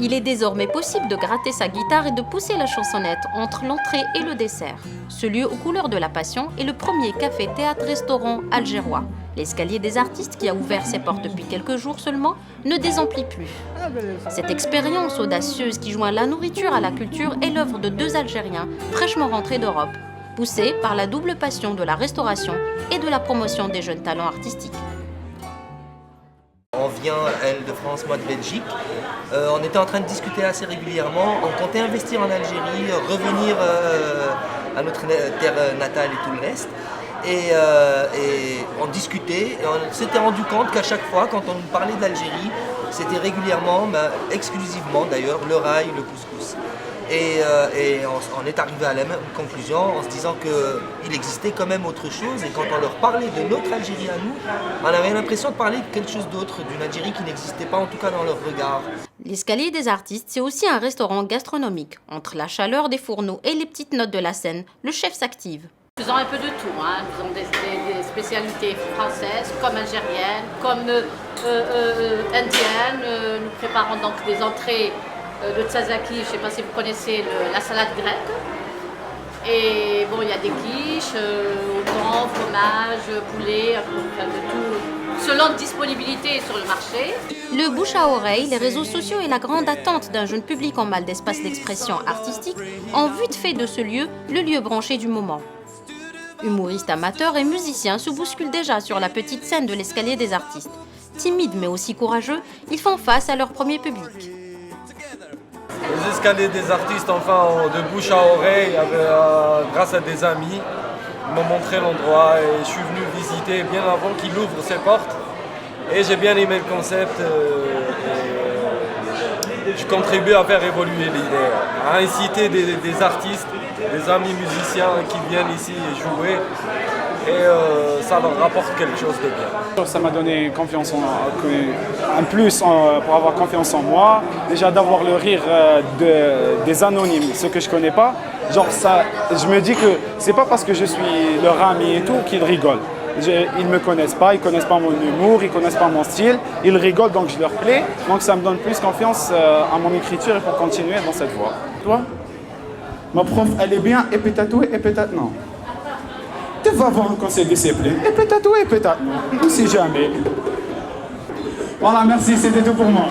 Il est désormais possible de gratter sa guitare et de pousser la chansonnette entre l'entrée et le dessert. Ce lieu aux couleurs de la passion est le premier café-théâtre-restaurant algérois. L'escalier des artistes, qui a ouvert ses portes depuis quelques jours seulement, ne désemplit plus. Cette expérience audacieuse qui joint la nourriture à la culture est l'œuvre de deux Algériens fraîchement rentrés d'Europe, poussés par la double passion de la restauration et de la promotion des jeunes talents artistiques. On vient, elle, de France, moi de Belgique. On était en train de discuter assez régulièrement. On comptait investir en Algérie, revenir à notre terre natale et tout le reste. Et on discutait et on s'était rendu compte qu'à chaque fois, quand on nous parlait d'Algérie, c'était régulièrement, exclusivement d'ailleurs, le rail, le couscous. Et on est arrivé à la même conclusion en se disant qu'il existait quand même autre chose. Et quand on leur parlait de notre Algérie à nous, on avait l'impression de parler de quelque chose d'autre, d'une Algérie qui n'existait pas, en tout cas dans leur regard. L'escalier des artistes, c'est aussi un restaurant gastronomique. Entre la chaleur des fourneaux et les petites notes de la scène, le chef s'active. Nous faisons un peu de tout, hein. Nous avons des spécialités françaises, comme algériennes, comme indiennes. Nous préparons donc des entrées de tzazaki, je ne sais pas si vous connaissez la salade grecque. Et bon, il y a des quiches, thon, fromage, poulet, enfin de tout, selon disponibilité sur le marché. Le bouche à oreille, les réseaux sociaux et la grande attente d'un jeune public en mal d'espace d'expression artistique ont vite fait de ce lieu le lieu branché du moment. Humoristes amateurs et musiciens se bousculent déjà sur la petite scène de l'escalier des artistes. Timides mais aussi courageux, ils font face à leur premier public. Les escaliers des artistes, enfin, de bouche à oreille, grâce à des amis, m'ont montré l'endroit et je suis venu visiter bien avant qu'il ouvre ses portes. Et j'ai bien aimé le concept. Je contribue à faire évoluer l'idée, à inciter des artistes, des amis musiciens qui viennent ici jouer. Et ça leur rapporte quelque chose de bien. Ça m'a donné confiance en plus pour avoir confiance en moi. Déjà d'avoir le rire des anonymes, ceux que je connais pas. Genre ça, je me dis que c'est pas parce que je suis leur ami et tout qu'ils rigolent. Ils me connaissent pas, ils connaissent pas mon humour, ils connaissent pas mon style. Ils rigolent donc je leur plais. Donc ça me donne plus confiance en mon écriture et pour continuer dans cette voie. Toi, ma prof, elle est bien, et peut-être oui, et peut-être non. Tu vas voir un conseil de discipline. Et peut-être oui, et peut-être non. On ne sait jamais. Voilà, merci, c'était tout pour moi.